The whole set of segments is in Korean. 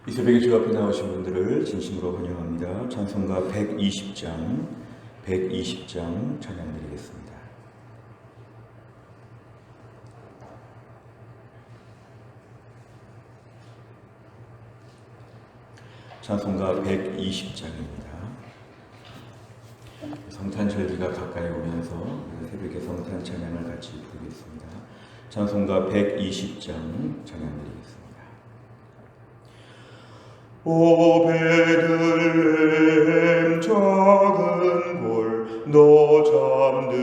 이 새벽에 주 앞에 나오신 분들을 진심으로 환영합니다. 찬송가 120장 찬양드리겠습니다. 찬송가 120장입니다. 성탄절기가 가까이 오면서 새벽에 성탄 찬양을 같이 부르겠습니다. 찬송가 120장 찬양드리겠습니다. 오 베들레헴 작은 골 너 잠들었느냐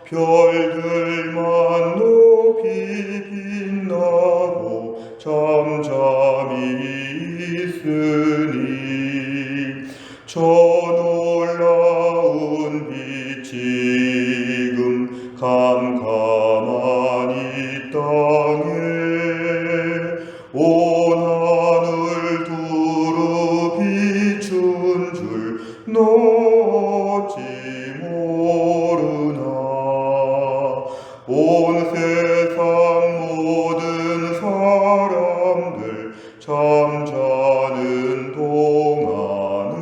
별들만 높이 빛나고 잠잠히 있으니 저 놀라운 빛 지금 캄캄한 이 땅에 온 하늘 두루 비춘 줄 너지 모르나 온 세상 모든 사람들 잠자는 동안에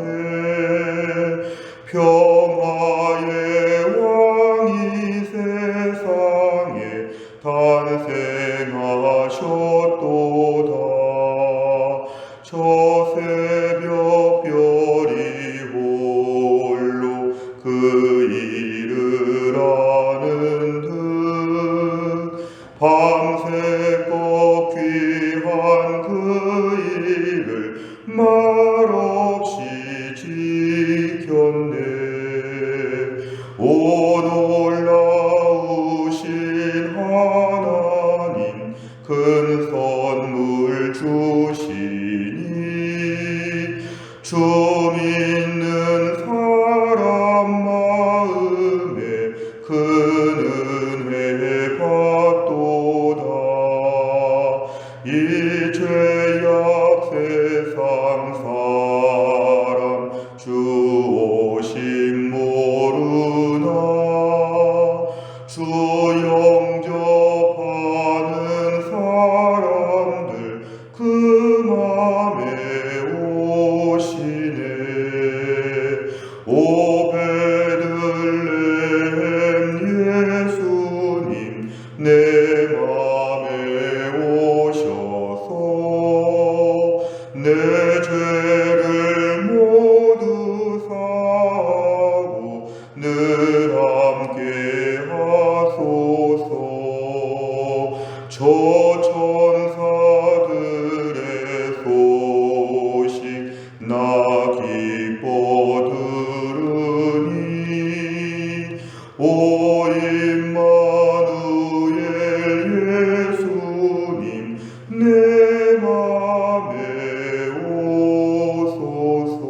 평화의 왕이 세상에 탄생하셨도다. 저 새벽 별이 홀로 그 일을 아는 듯 밤새껏 귀한 그 일을 말없이 지켰네. 오 놀라우신 하나님 큰 선물 주시니 주 믿는 사람 마음에 큰 은혜 받도다. 이 죄악 세상 사람 주 오심 모르나 주 영접하는 사람들 그 맘에 오시네. 오 베들레헴 예수님 내 맘에 오셔서 내 죄를 모두 사하고 늘 함께 하소서. 저 천사들의 소식 나 기뻐 들으니 오 임마누엘 예수님 내 맘에 오소서.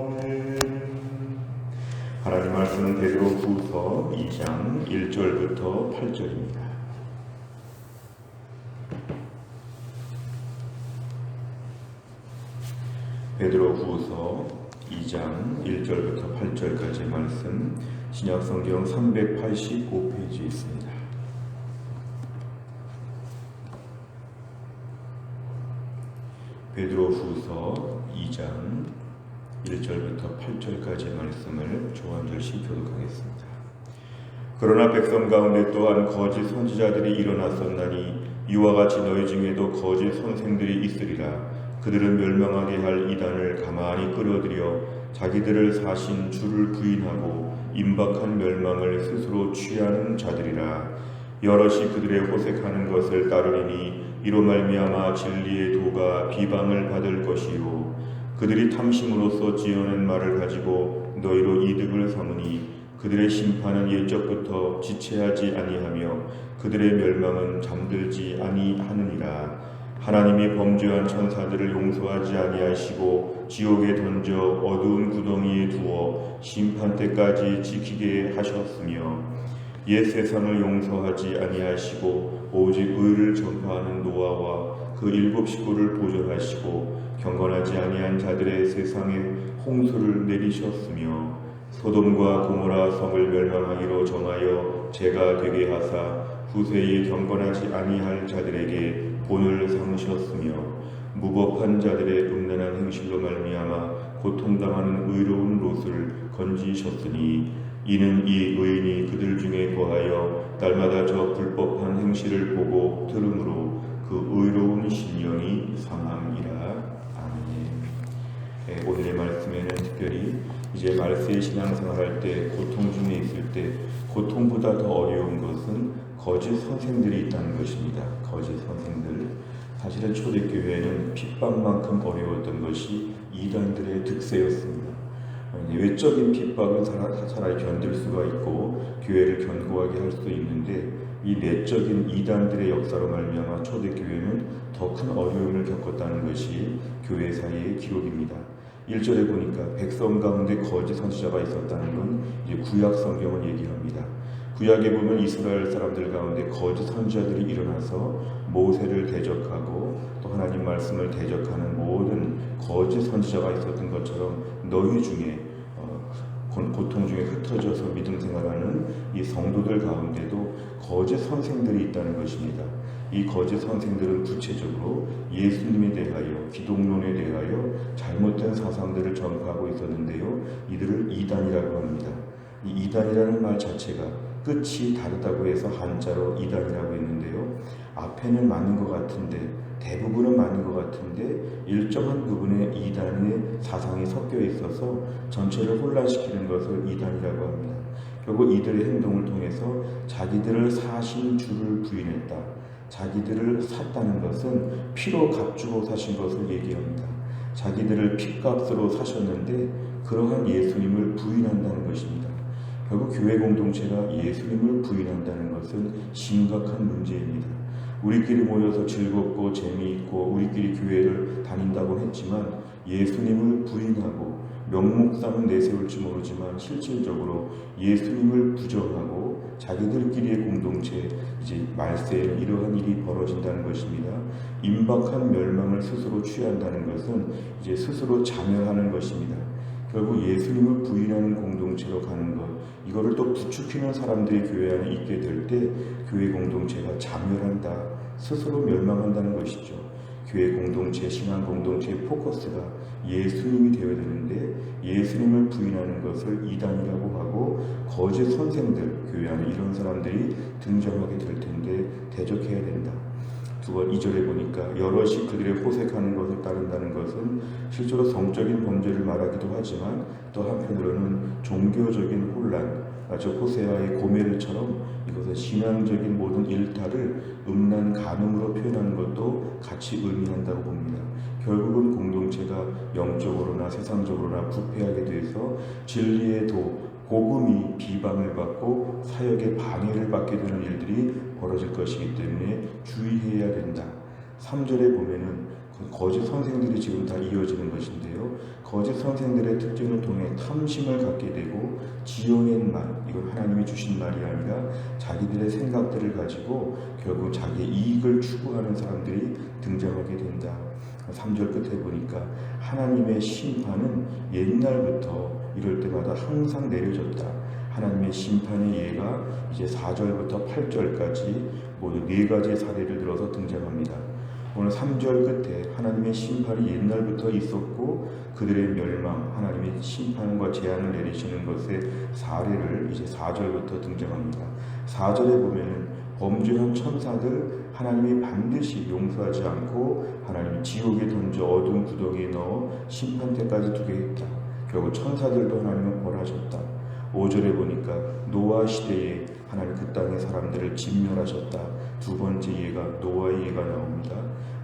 아멘. 하나님 말씀은 베드로후서 2장 1절부터 8절입니다. 베드로후서 2장 1절부터 8절까지 말씀 신약성경 385페이지에 있습니다. 베드로후서 2장 1절부터 8절까지 말씀을 조한절씩 교독하겠습니다. 그러나 백성 가운데 또한 거짓 선지자들이 일어났었나니 이와 같이 너희 중에도 거짓 선생들이 있으리라. 그들은 멸망하게 할 이단을 가만히 끌어들여 자기들을 사신 주를 부인하고 임박한 멸망을 스스로 취하는 자들이라. 여럿이 그들의 호색하는 것을 따르리니 이로 말미암아 진리의 도가 비방을 받을 것이요 그들이 탐심으로써 지어낸 말을 가지고 너희로 이득을 삼으니 그들의 심판은 옛적부터 지체하지 아니하며 그들의 멸망은 잠들지 아니하느니라. 하나님이 범죄한 천사들을 용서하지 아니하시고 지옥에 던져 어두운 구덩이에 두어 심판 때까지 지키게 하셨으며 옛 세상을 용서하지 아니하시고 오직 의를 전파하는 노아와 그 7 식구를 보존하시고 경건하지 아니한 자들의 세상에 홍수를 내리셨으며 소돔과 고모라 성을 멸망하기로 정하여 죄가 되게 하사 후세에 경건하지 아니할 자들에게 본을 삼으셨으며 무법한 자들의 음란한 행실로 말미암아 고통당하는 의로운 롯을 건지셨으니 이는 이 의인이 그들 중에 거하여 날마다 저 불법한 행실을 보고 들으므로 그 의로운 심령이 상함이라. 아멘. 오늘의 말씀에는 특별히 이제 말세의 신앙생활할 때 고통 중에 있을 때 고통보다 더 어려운 것은 거짓 선생들이 있다는 것입니다. 거짓 선생들. 사실은 초대교회는 핍박만큼 어려웠던 것이 이단들의 득세였습니다. 외적인 핍박은 차라리 견딜 수가 있고 교회를 견고하게 할 수 있는데 이 내적인 이단들의 역사로 말미암아 초대교회는 더 큰 어려움을 겪었다는 것이 교회사의 기록입니다. 1절에 보니까 백성 가운데 거짓 선지자가 있었다는 건 이제 구약 성경을 얘기합니다. 구약에 보면 이스라엘 사람들 가운데 거짓 선지자들이 일어나서 모세를 대적하고 또 하나님 말씀을 대적하는 모든 거짓 선지자가 있었던 것처럼 너희 중에 고통 중에 흩어져서 믿음 생활하는 이 성도들 가운데도 거짓 선생들이 있다는 것입니다. 이 거짓 선생들은 구체적으로 예수님에 대하여 기독론에 대하여 잘못된 사상들을 전파하고 있었는데요. 이들을 이단이라고 합니다. 이 이단이라는 말 자체가 끝이 다르다고 해서 한자로 이단이라고 했는데요. 앞에는 맞는 것 같은데 대부분은 맞는 것 같은데 일정한 부분에 이단의 사상이 섞여 있어서 전체를 혼란시키는 것을 이단이라고 합니다. 결국 이들의 행동을 통해서 자기들을 사신 주를 부인했다. 자기들을 샀다는 것은 피로 값주고 사신 것을 얘기합니다. 자기들을 핏값으로 사셨는데 그러한 예수님을 부인한다는 것입니다. 결국 교회 공동체가 예수님을 부인한다는 것은 심각한 문제입니다. 우리끼리 모여서 즐겁고 재미있고 우리끼리 교회를 다닌다고 했지만 예수님을 부인하고 명목상은 내세울지 모르지만 실질적으로 예수님을 부정하고 자기들끼리의 공동체 이제 말세에 이러한 일이 벌어진다는 것입니다. 임박한 멸망을 스스로 취한다는 것은 이제 스스로 자멸하는 것입니다. 결국 예수님을 부인하는 공동체로 가는 것, 이거를 또 부추기는 사람들이 교회 안에 있게 될 때 교회 공동체가 자멸한다, 스스로 멸망한다는 것이죠. 교회 공동체, 신앙 공동체의 포커스가 예수님이 되어야 되는데 예수님을 부인하는 것을 이단이라고 하고 거짓 선생들, 교회 안에 이런 사람들이 등장하게 될 텐데 대적해야 된다. 2절에 보니까 여럿이 그들의 호색하는 것을 따른다는 것은 실제로 성적인 범죄를 말하기도 하지만 또 한편으로는 종교적인 혼란, 호세아의 고멜처럼 이것은 신앙적인 모든 일탈을 음란 간음으로 표현하는 것도 같이 의미한다고 봅니다. 결국은 공동체가 영적으로나 세상적으로나 부패하게 돼서 진리의 도, 복음이 비방을 받고 사역에 방해를 받게 되는 일들이 벌어질 것이기 때문에 주의해야 된다. 3절에 보면은 거짓 선생들이 지금 다 이어지는 것인데요. 거짓 선생들의 특징을 통해 탐심을 갖게 되고 지어낸 말, 이건 하나님이 주신 말이 아니라 자기들의 생각들을 가지고 결국 자기의 이익을 추구하는 사람들이 등장하게 된다. 3절 끝에 보니까 하나님의 심판은 옛날부터 이럴 때마다 항상 내려졌다. 하나님의 심판의 예가 이제 4절부터 8절까지 모두 4가지의 사례를 들어서 등장합니다. 오늘 3절 끝에 하나님의 심판이 옛날부터 있었고 그들의 멸망, 하나님의 심판과 재앙을 내리시는 것의 사례를 이제 4절부터 등장합니다. 4절에 보면 범죄한 천사들 하나님이 반드시 용서하지 않고 하나님이 지옥에 던져 어두운 구덩이에 넣어 심판 때까지 두게 했다. 결국 천사들도 하나님은 벌하셨다. 5절에 보니까 노아 시대에 하나님 그 땅의 사람들을 진멸하셨다. 2번째 예가 노아의 예가 나옵니다.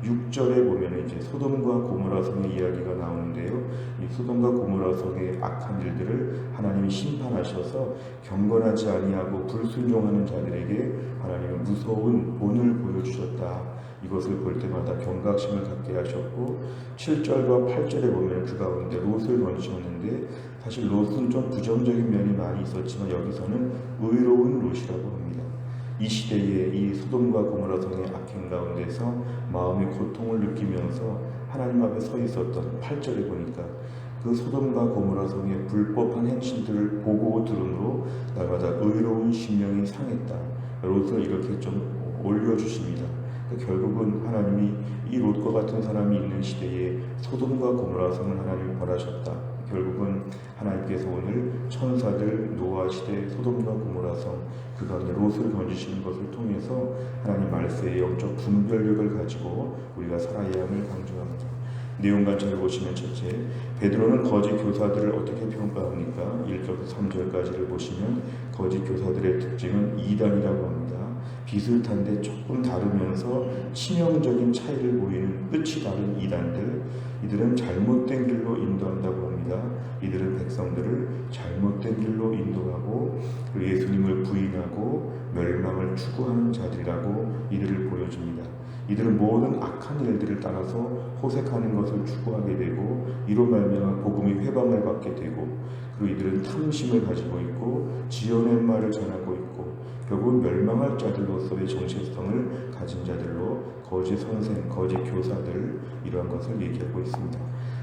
6절에 보면 이제 소돔과 고모라 성의 이야기가 나오는데요. 이 소돔과 고모라 성의 악한 일들을 하나님이 심판하셔서 경건하지 아니하고 불순종하는 자들에게 하나님은 무서운 본을 보여주셨다. 이것을 볼 때마다 경각심을 갖게 하셨고 7절과 8절에 보면 그 가운데 롯을 건지셨는데 사실 롯은 좀 부정적인 면이 많이 있었지만 여기서는 의로운 롯이라고 합니다. 이 시대에 이 소돔과 고모라 성의 악행 가운데서 마음의 고통을 느끼면서 하나님 앞에 서 있었던 8절에 보니까 그 소돔과 고모라 성의 불법한 행실들을 보고 들음으로 날마다 의로운 심령이 상했다. 롯을 이렇게 좀 올려주십니다. 결국은 하나님이 이 롯과 같은 사람이 있는 시대에 소돔과 고모라 성을 하나님이 벌하셨다. 결국은 하나님께서 오늘 천사들 노아 시대 소돔과 고모라 성 그 가운데 롯을 건지시는 것을 통해서 하나님 말세의 영적 분별력을 가지고 우리가 살아야 함을 강조합니다. 내용 관점을 보시면 첫째, 베드로는 거짓 교사들을 어떻게 평가합니까? 1절부터 3절까지를 보시면 거짓 교사들의 특징은 이단이라고 합니다. 비슷한데 조금 다르면서 치명적인 차이를 보이는 끝이 다른 이단들, 이들은 잘못된 길로 인도한다고 합니다. 이들은 백성들을 잘못된 길로 인도하고 예수님을 부인하고 멸망을 추구하는 자들이라고 이들을 보여줍니다. 이들은 모든 악한 일들을 따라서 호색하는 것을 추구하게 되고 이로 말미암아 복음의 회방을 받게 되고, 그리고 이들은 탐심을 가지고 있고 지어낸 말을 전하고 있고 결국 멸망할 자들로서의 정체성을 가진 자들로 거짓 선생, 거짓 교사들, 이러한 것을 얘기하고 있습니다.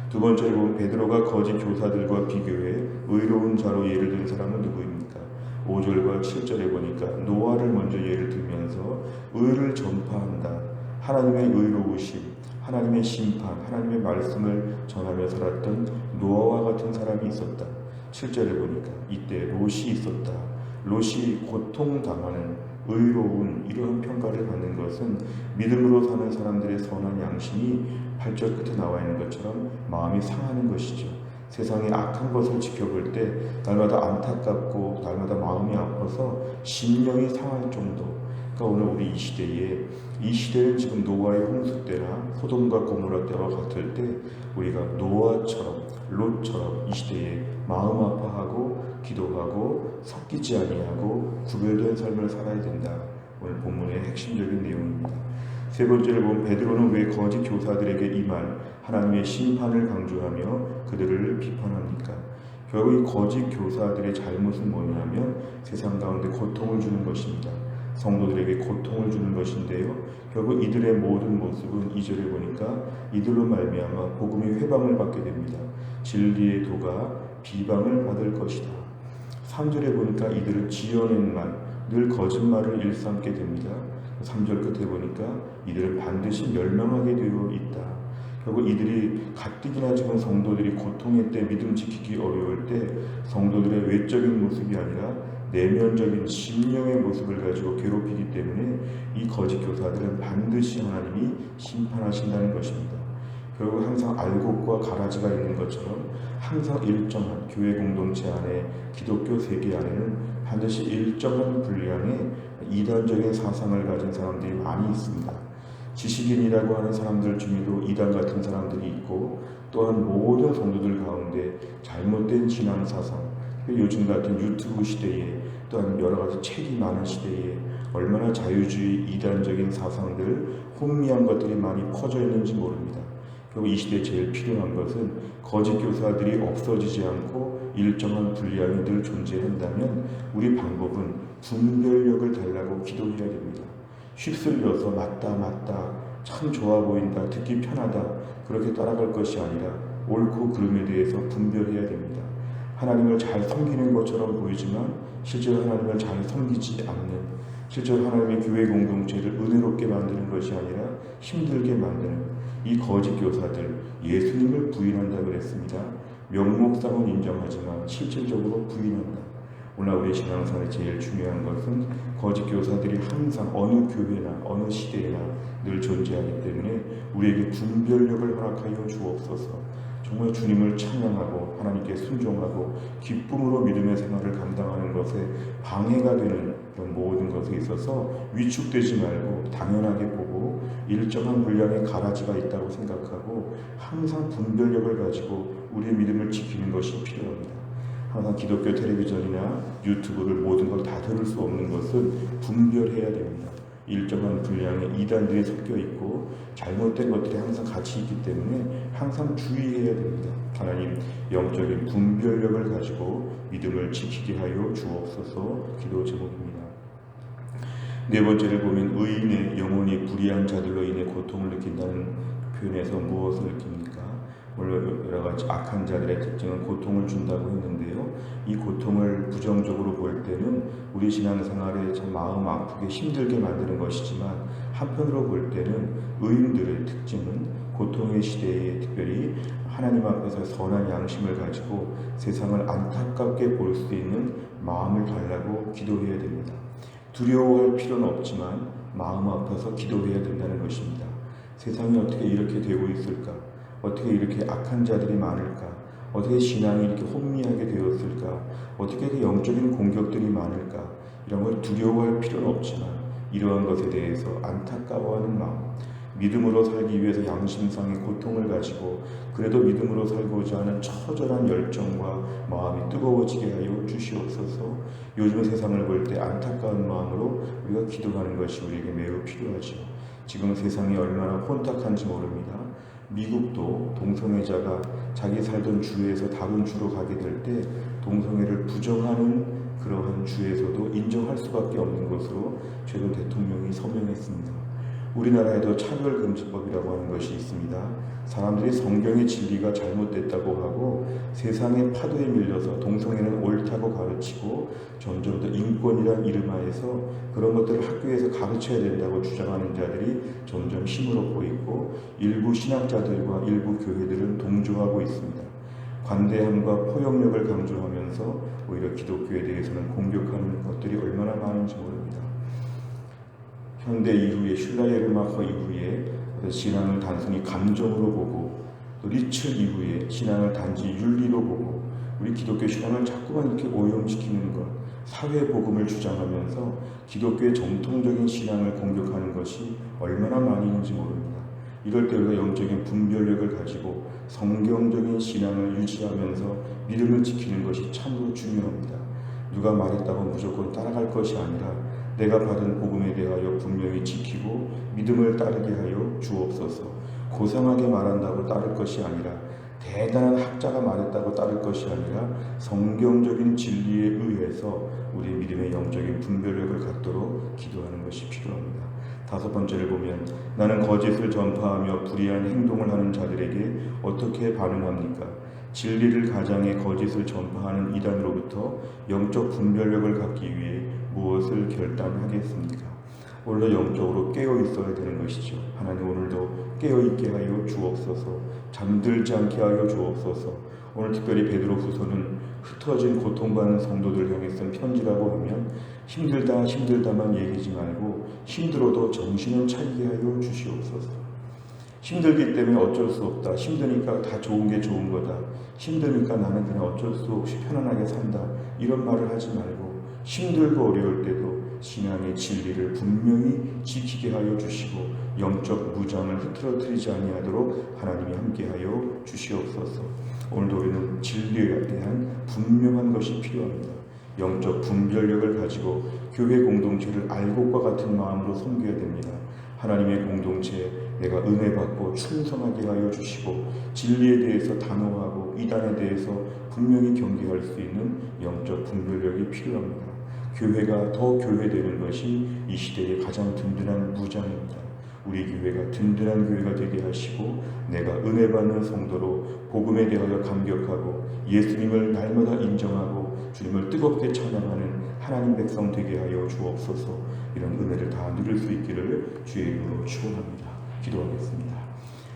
두 번째로 보면 베드로가 거짓 교사들과 비교해 의로운 자로 예를 든 사람은 누구입니까? 5절과 7절에 보니까 노아를 먼저 예를 들면서 의를 전파한다. 하나님의 의로우심, 하나님의 심판, 하나님의 말씀을 전하며 살았던 노아와 같은 사람이 있었다. 7절에 보니까 이때 롯이 있었다. 롯이 고통당하는 의로운 이러한 평가를 받는 것은 믿음으로 사는 사람들의 선한 양심이 8절 끝에 나와 있는 것처럼 마음이 상하는 것이죠. 세상의 악한 것을 지켜볼 때 날마다 안타깝고 날마다 마음이 아파서 심령이 상할 정도. 그러니까 오늘 우리 이 시대는 지금 노아의 홍수 때나 소돔과 고모라 때와 같을 때 우리가 노아처럼 롯처럼 이 시대에 마음 아파하고 기도하고 섞이지 아니하고 구별된 삶을 살아야 된다. 오늘 본문의 핵심적인 내용입니다. 세 번째를 보면 베드로는 왜 거짓 교사들에게 임한 하나님의 심판을 강조하며 그들을 비판합니까? 결국 이 거짓 교사들의 잘못은 뭐냐면 세상 가운데 고통을 주는 것입니다. 성도들에게 고통을 주는 것인데요. 결국 이들의 모든 모습은 2절에 보니까 이들로 말미암아 복음이 회방을 받게 됩니다. 진리의 도가 비방을 받을 것이다. 3절에 보니까 이들은 지어낸 말, 늘 거짓말을 일삼게 됩니다. 3절 끝에 보니까 이들은 반드시 멸망하게 되어 있다. 결국 이들이 가뜩이나 지금 성도들이 고통의 때 믿음 지키기 어려울 때 성도들의 외적인 모습이 아니라 내면적인 심령의 모습을 가지고 괴롭히기 때문에 이 거짓 교사들은 반드시 하나님이 심판하신다는 것입니다. 결국 항상 알곡과 가라지가 있는 것처럼 항상 일정한 교회 공동체 안에 기독교 세계 안에는 반드시 일정한 분량의 이단적인 사상을 가진 사람들이 많이 있습니다. 지식인이라고 하는 사람들 중에도 이단 같은 사람들이 있고 또한 모든 성도들 가운데 잘못된 신앙 사상, 요즘 같은 유튜브 시대에 또한 여러 가지 책이 많은 시대에 얼마나 자유주의 이단적인 사상들, 혼미한 것들이 많이 퍼져 있는지 모릅니다. 결국 이 시대에 제일 필요한 것은 거짓 교사들이 없어지지 않고 일정한 분량이 늘 존재한다면 우리 방법은 분별력을 달라고 기도해야 됩니다. 휩쓸려서 맞다 참 좋아 보인다, 듣기 편하다 그렇게 따라갈 것이 아니라 옳고 그름에 대해서 분별해야 됩니다. 하나님을 잘 섬기는 것처럼 보이지만 실제로 하나님을 잘 섬기지 않는, 실제로 하나님의 교회 공동체를 은혜롭게 만드는 것이 아니라 힘들게 만드는 이 거짓 교사들, 예수님을 부인한다고 그랬습니다. 명목상은 인정하지만 실질적으로 부인한다. 오늘 우리 신앙생활에 제일 중요한 것은 거짓 교사들이 항상 어느 교회나 어느 시대에나 늘 존재하기 때문에 우리에게 분별력을 허락하여 주옵소서. 정말 주님을 찬양하고 하나님께 순종하고 기쁨으로 믿음의 생활을 감당하는 것에 방해가 되는 그런 모든 것에 있어서 위축되지 말고 당연하게 보고 일정한 분량의 가라지가 있다고 생각하고 항상 분별력을 가지고 우리의 믿음을 지키는 것이 필요합니다. 항상 기독교 텔레비전이나 유튜브를 모든 걸 다 들을 수 없는 것은 분별해야 됩니다. 일정한 분량의 이단들이 섞여 있고 잘못된 것들이 항상 같이 있기 때문에 항상 주의해야 됩니다. 하나님 영적인 분별력을 가지고 믿음을 지키게 하여 주옵소서. 기도 제목입니다. 네 번째를 보면 의인의 영혼이 불의한 자들로 인해 고통을 느낀다는 표현에서 무엇을 느낍니까? 물론 여러 가지 악한 자들의 특징은 고통을 준다고 했는데요. 이 고통을 부정적으로 볼 때는 우리 신앙생활에 참 마음 아프게 힘들게 만드는 것이지만, 한편으로 볼 때는 의인들의 특징은 고통의 시대에 특별히 하나님 앞에서 선한 양심을 가지고 세상을 안타깝게 볼 수 있는 마음을 달라고 기도해야 됩니다. 두려워할 필요는 없지만 마음 아파서 기도해야 된다는 것입니다. 세상이 어떻게 이렇게 되고 있을까? 어떻게 이렇게 악한 자들이 많을까? 어떻게 신앙이 이렇게 혼미하게 되었을까? 어떻게 그 영적인 공격들이 많을까? 이런 걸 두려워할 필요는 없지만 이러한 것에 대해서 안타까워하는 마음, 믿음으로 살기 위해서 양심상의 고통을 가지고 그래도 믿음으로 살고자 하는 처절한 열정과 마음이 뜨거워지게 하여 주시옵소서. 요즘 세상을 볼 때 안타까운 마음으로 우리가 기도하는 것이 우리에게 매우 필요하죠. 지금 세상이 얼마나 혼탁한지 모릅니다. 미국도 동성애자가 자기 살던 주에서 다른 주로 가게 될 때 동성애를 부정하는 그러한 주에서도 인정할 수밖에 없는 것으로 최근 대통령이 서명했습니다. 우리나라에도 차별금지법이라고 하는 것이 있습니다. 사람들이 성경의 진리가 잘못됐다고 하고 세상의 파도에 밀려서 동성애는 옳다고 가르치고 점점 더 인권이란 이름하에서 그런 것들을 학교에서 가르쳐야 된다고 주장하는 자들이 점점 힘을 얻고 있고, 일부 신학자들과 일부 교회들은 동조하고 있습니다. 관대함과 포용력을 강조하면서 오히려 기독교에 대해서는 공격하는 것들이 얼마나 많은지 모릅니다. 현대 이후에 슐라예르마커 이후에 신앙을 단순히 감정으로 보고, 또 리츠 이후에 신앙을 단지 윤리로 보고, 우리 기독교 신앙을 자꾸만 이렇게 오염시키는 것, 사회 복음을 주장하면서 기독교의 정통적인 신앙을 공격하는 것이 얼마나 많이 있는지 모릅니다. 이럴 때 우리가 영적인 분별력을 가지고 성경적인 신앙을 유지하면서 믿음을 지키는 것이 참으로 중요합니다. 누가 말했다고 무조건 따라갈 것이 아니라 내가 받은 복음에 대하여 분명히 지키고 믿음을 따르게 하여 주옵소서. 고상하게 말한다고 따를 것이 아니라, 대단한 학자가 말했다고 따를 것이 아니라 성경적인 진리에 의해서 우리 믿음의 영적인 분별력을 갖도록 기도하는 것이 필요합니다. 다섯 번째를 보면, 나는 거짓을 전파하며 불의한 행동을 하는 자들에게 어떻게 반응합니까? 진리를 가장해 거짓을 전파하는 이단으로부터 영적 분별력을 갖기 위해 무엇을 결단하겠습니까? 오늘도 영적으로 깨어 있어야 되는 것이죠. 하나님, 오늘도 깨어 있게 하여 주옵소서. 잠들지 않게 하여 주옵소서. 오늘 특별히 베드로후서는 흩어진 고통받는 성도들 향해 쓴 편지라고 하면 힘들다만 얘기하지 말고 힘들어도 정신은 차리게 하여 주시옵소서. 힘들기 때문에 어쩔 수 없다. 힘드니까 다 좋은 게 좋은 거다. 힘드니까 나는 그냥 어쩔 수 없이 편안하게 산다. 이런 말을 하지 말고 힘들고 어려울 때도 신앙의 진리를 분명히 지키게 하여 주시고 영적 무장을 흐트러뜨리지 아니하도록 하나님이 함께하여 주시옵소서. 오늘도 우리는 진리에 대한 분명한 것이 필요합니다. 영적 분별력을 가지고 교회 공동체를 알곡과 같은 마음으로 섬겨야 됩니다. 하나님의 공동체에 내가 은혜 받고 충성하게 하여 주시고 진리에 대해서 단호하고 이단에 대해서 분명히 경계할 수 있는 영적 분별력이 필요합니다. 교회가 더 교회되는 것이 이 시대의 가장 든든한 무장입니다. 우리 교회가 든든한 교회가 되게 하시고 내가 은혜 받는 성도로 복음에 대하여 감격하고 예수님을 날마다 인정하고 주님을 뜨겁게 찬양하는 하나님 백성 되게 하여 주옵소서. 이런 은혜를 다 누릴 수 있기를 주의 이름으로 축원합니다. 기도하겠습니다.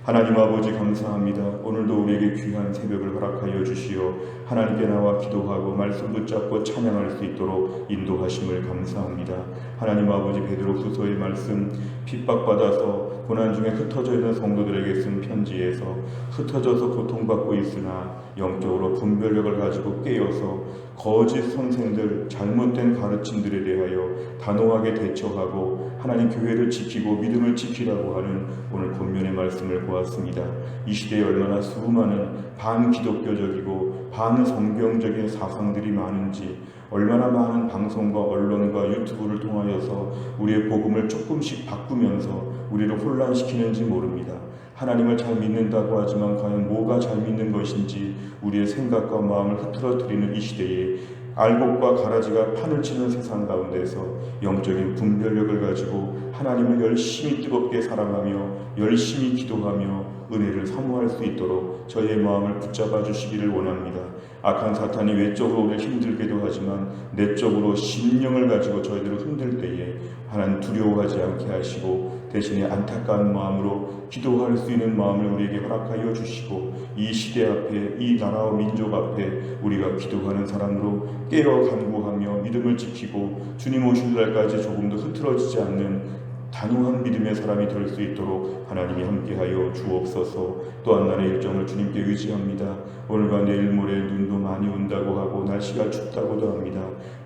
하나님 아버지 감사합니다. 오늘도 우리에게 귀한 새벽을 허락하여 주시어 하나님께 나와 기도하고 말씀 붙잡고 찬양할 수 있도록 인도하심을 감사합니다. 하나님 아버지, 베드로후서의 말씀, 핍박받아서 고난 중에 흩어져 있는 성도들에게 쓴 편지에서 흩어져서 고통받고 있으나 영적으로 분별력을 가지고 깨어서 거짓 선생들, 잘못된 가르침들에 대하여 단호하게 대처하고 하나님 교회를 지키고 믿음을 지키라고 하는 오늘 본문의 말씀을 보았습니다. 이 시대에 얼마나 수많은 반기독교적이고 반성경적인 사상들이 많은지, 얼마나 많은 방송과 언론과 유튜브를 통하여서 우리의 복음을 조금씩 바꾸면서 우리를 혼란시키는지 모릅니다. 하나님을 잘 믿는다고 하지만 과연 뭐가 잘 믿는 것인지 우리의 생각과 마음을 흐트러뜨리는 이 시대에 알곡과 가라지가 판을 치는 세상 가운데서 영적인 분별력을 가지고 하나님을 열심히 뜨겁게 사랑하며 열심히 기도하며 은혜를 사모할 수 있도록 저희의 마음을 붙잡아 주시기를 원합니다. 악한 사탄이 외적으로 우리를 힘들게도 하지만 내적으로 심령을 가지고 저희들을 흔들 때에 하나님 두려워하지 않게 하시고 대신에 안타까운 마음으로 기도할 수 있는 마음을 우리에게 허락하여 주시고 이 시대 앞에 이 나라와 민족 앞에 우리가 기도하는 사람으로 깨어 간구하며 믿음을 지키고 주님 오실 날까지 조금도 흐트러지지 않는 단호한 믿음의 사람이 될 수 있도록 하나님이 함께하여 주옵소서. 또한 날의 일정을 주님께 의지합니다. 오늘과 내일 모레 눈도 많이 온다고 하고 날씨가 춥다고도 합니다.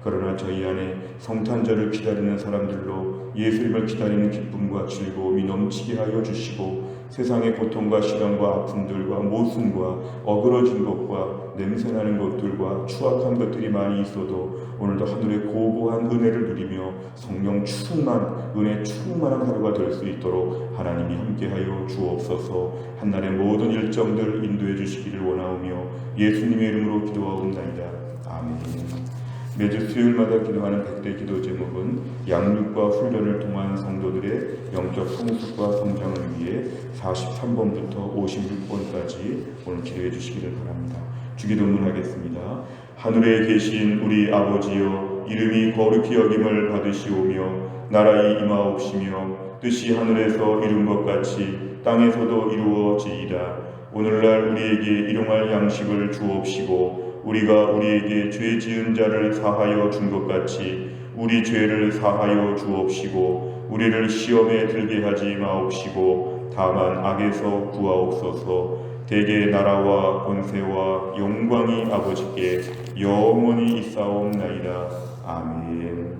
그러나 저희 안에 성탄절을 기다리는 사람들로 예수님을 기다리는 기쁨과 즐거움이 넘치게 하여 주시고 세상의 고통과 시련과 아픔들과 모순과 어그러진 것과 냄새나는 것들과 추악한 것들이 많이 있어도 오늘도 하늘의 고고한 은혜를 누리며 성령 충만 은혜 충만한 하루가 될 수 있도록 하나님이 함께하여 주옵소서. 한날의 모든 일정들 인도해 주시기를 원하오며 예수님의 이름으로 기도하옵나이다. 아멘. 매주 수요일마다 기도하는 100대 기도 제목은 양육과 훈련을 통한 성도들의 영적 성숙과 성장을 위해 43번부터 56번까지 오늘 기도해 주시기를 바랍니다. 주기도문 하겠습니다. 하늘에 계신 우리 아버지여, 이름이 거룩히 여김을 받으시오며 나라의 임하옵시며 뜻이 하늘에서 이룬 것 같이 땅에서도 이루어지이다. 오늘날 우리에게 일용할 양식을 주옵시고 우리가 우리에게 죄 지은 자를 사하여 준 것 같이 우리 죄를 사하여 주옵시고 우리를 시험에 들게 하지 마옵시고 다만 악에서 구하옵소서. 대개 나라와 권세와 영광이 아버지께 영원히 있사옵나이다. 아멘.